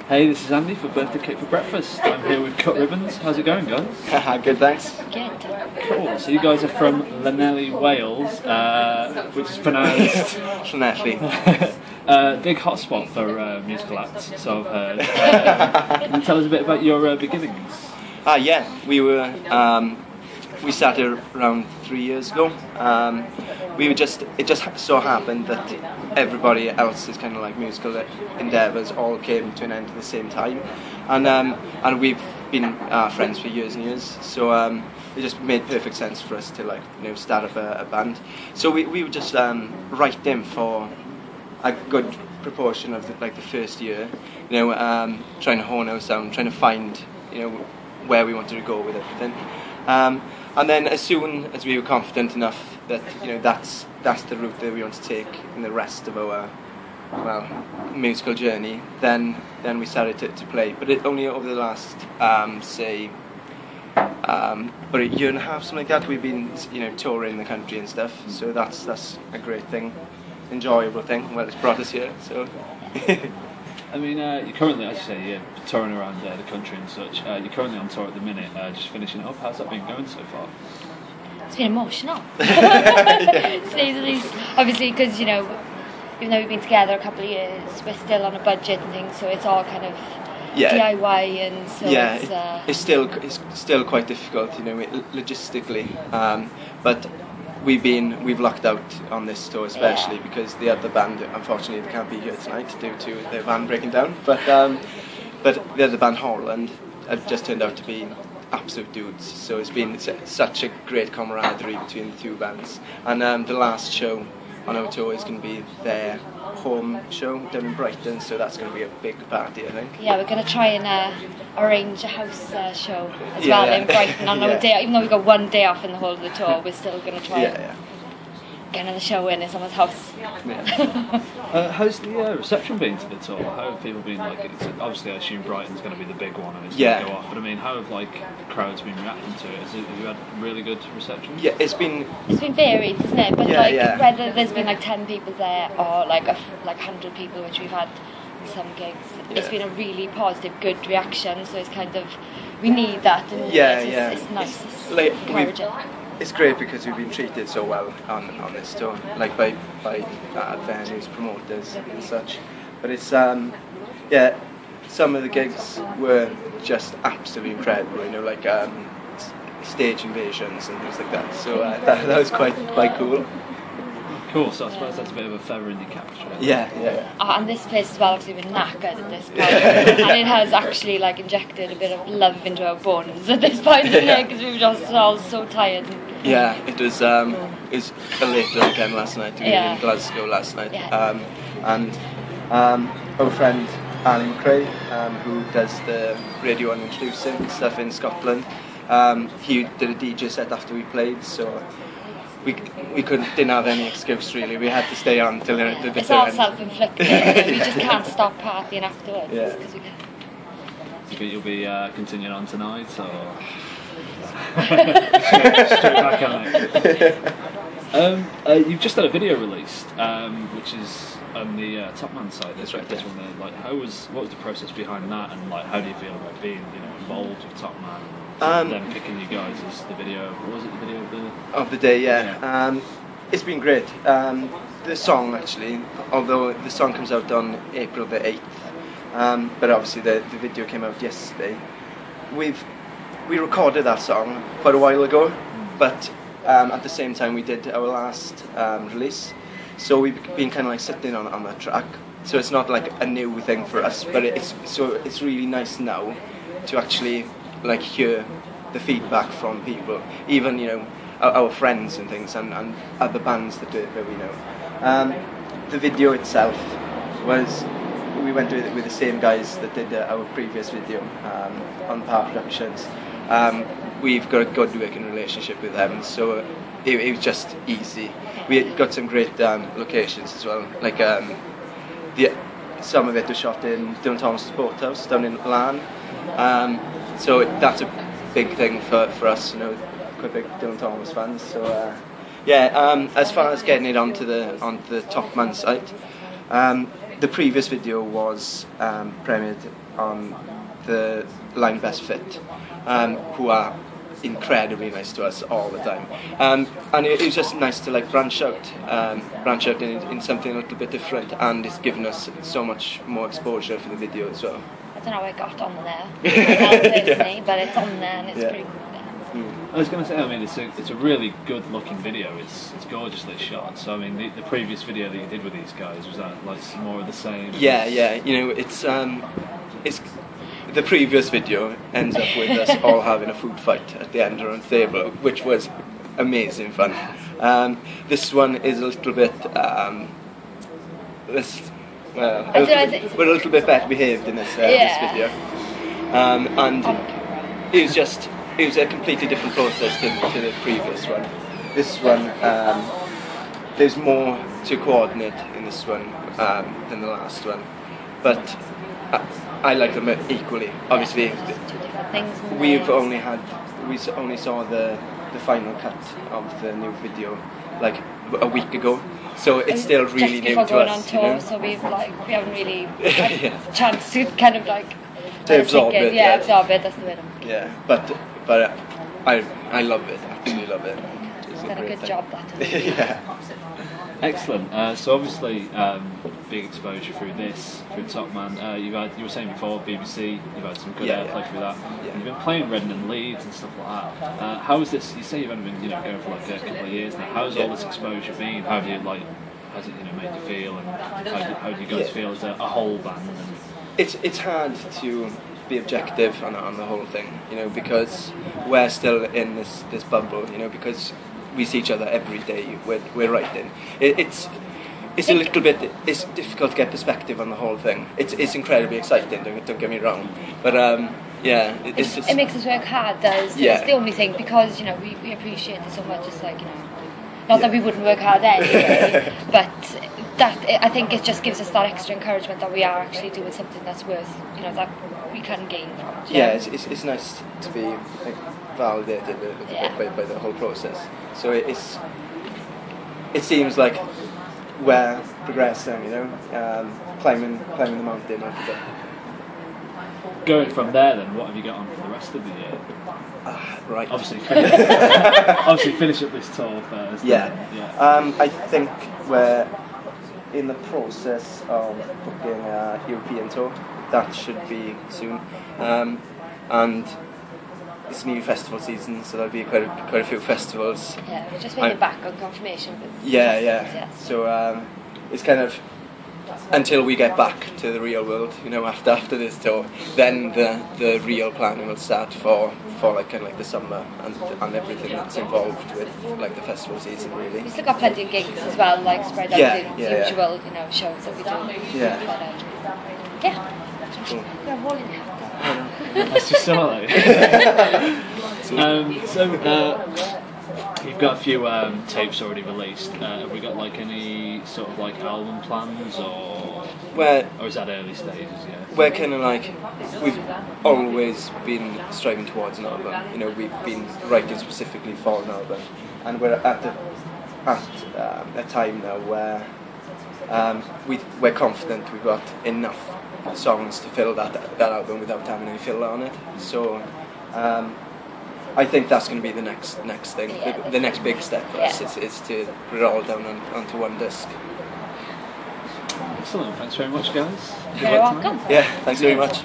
Hey, this is Andy for Birthday Cake for Breakfast. I'm here with Cut Ribbons. How's it going, guys? Good, thanks. Good. Cool. So you guys are from Llanelli, Wales, which is pronounced Llanelli. big hotspot for musical acts, so I've heard. Can you tell us a bit about your beginnings? Yeah, we started around 3 years ago. It just so happened that everybody else's kind of like musical endeavours all came to an end at the same time, and we've been friends for years and years. So it just made perfect sense for us to start up a band. So we were just writing for a good proportion of the first year, trying to hone our sound, trying to find where we wanted to go with everything. And then as soon as we were confident enough that that's the route that we want to take in the rest of our musical journey, then we started to play. But only over the last about a year and a half, something like that, we've been touring the country and stuff. So that's a great thing, enjoyable thing. Well, it's brought us here. So. I mean, you're currently, as you say, you're touring around the country and such. You're currently on tour at the minute, just finishing up. How's that been going so far? It's been emotional. To say the least. Obviously, because even though we've been together a couple of years, we're still on a budget and things, so it's all kind of DIY, and so it's still quite difficult, logistically. But we've lucked out on this tour, especially because the other band, unfortunately, they can't be here tonight due to their van breaking down. But the other band, Holland, have just turned out to be absolute dudes. So it's been such a great camaraderie between the two bands. And the last show on our tour is going to be their home show down in Brighton, so that's going to be a big party, I think. Yeah, we're going to try and arrange a house show as well in Brighton on our day. Even though we got 1 day off in the whole of the tour, we're still going to try and get another show in someone's house. How's the reception been to the tour? How have people been obviously I assume Brighton's going to be the big one and it's going to go off, but I mean, how have the crowds been reacting to it? Have you had really good reception? Yeah, it's been varied, isn't it? But whether there's been 10 people there or 100 people, which we've had in some gigs, it's been a really positive, good reaction. So it's kind of, we need that, and it's nice. It's encouraging. It's great because we've been treated so well on this tour, by venues, promoters and such. But it's some of the gigs were just absolutely incredible, stage invasions and things like that. So that was quite cool. Cool, so I suppose that's a bit of a feather in your cap. Yeah. And this place as well, obviously we're knackered at this point, and it has actually injected a bit of love into our bones at this point, because we were just all so tired. Yeah, it was a late night again last night. We were in Glasgow last night, and our friend Ali McRae, who does the Radio 1 Introducing stuff in Scotland, he did a DJ set after we played, so we didn't have any excuse really. We had to stay on till the bitter end. It's all self-inflicted. We just can't stop partying afterwards. Yeah. Because we can. Do you think you'll be continuing on tonight, or straight back on it? You've just had a video released, which is on the Top Man site. That's right. This one there. What was the process behind that, and how do you feel about being involved with Top Man? Them picking you guys as the video. What was it? The video of the day? Yeah. It's been great. The song actually, although the song comes out on April the 8th, but obviously the video came out yesterday. We recorded that song quite a while ago, but at the same time we did our last release, so we've been kind of sitting on that track. So it's not a new thing for us, but it's really nice now to actually hear the feedback from people, even our friends and things, and other bands that we know. The video itself we went with the same guys that did our previous video on Power Productions. We've got a good working relationship with them, so it was just easy. We got some great locations as well, some of it was shot in Dylan Thomas's boathouse down in Larne. So that's a big thing for us, quite big Dylan Thomas fans. So as far as getting it onto the Top Man site, the previous video was premiered on the line Best Fit, who are incredibly nice to us all the time, and it was just nice to like branch out in something a little bit different, and it's given us so much more exposure for the video as well. I don't know how I got on there, personally, but it's on there and it's pretty cool. I was going to say, I mean, it's a really good looking video. It's gorgeously shot. So I mean, the previous video that you did with these guys, was that like some more of the same? Yeah. You know, it's the previous video ends up with us all having a food fight at the end around the table, which was amazing fun. This one is a little bit we're a little bit better behaved in this video, and it was a completely different process to the previous one. This one, there's more to coordinate in this one than the last one, but I like them equally. Obviously, we only saw the final cut of the new video like a week ago, so it's still really new to us. Just before going on tour, you know? So we haven't really had a chance to kind of like to absorb it. Yeah, absorb it. That's the way. Yeah, but I love it. I absolutely love it. It's done a good job, that. Yeah. Excellent. So obviously, big exposure through Top Man. You were saying before BBC. You've had some good airplay through that. Yeah. You've been playing Reading and Leeds and stuff like that. How is this? You say you've only been going for like a couple of years now. How's all this exposure been? How do you has it made you feel? And how do you guys feel as a whole band? And it's hard to be objective on the whole thing, because we're still in this bubble, because we see each other every day. We're writing. It's a little bit. It's difficult to get perspective on the whole thing. It's incredibly exciting. Don't get me wrong, but it makes us work hard. It's the only thing, because we appreciate it so much. It's like not that we wouldn't work hard anyway, but that I think it just gives us that extra encouragement that we are actually doing something that's worth that we can gain from. Yeah, it's nice to be validated by the whole process. So it seems like we're progressing, climbing the mountain after that. Going from there, then, what have you got on for the rest of the year? Right. Obviously, finish up this tour first. Yeah. I think we're in the process of booking a European tour. That should be soon. And it's new festival season, so there'll be quite a few festivals. Yeah, we're just waiting back on confirmation. Yeah. So it's kind of until we get back to the real world, after this tour, then the real planning will start for like kind of like the summer and everything that's involved with like the festival season, really. We've still got plenty of gigs as well, like spread out the usual shows that we do. Yeah. But, cool. You're rolling happy. That's just so you've got a few tapes already released. Have we got like any sort of like album plans, or is that early stages? Yeah. We're kind of like, we've always been striving towards an album. We've been writing specifically for an album, and we're at a time now where we're confident we've got enough songs to fill that album without having any filler on it. So I think that's going to be the next thing. The next big step for us is to put it all down onto one disc. Excellent. Thanks very much, guys. You're welcome. Yeah, thanks very much.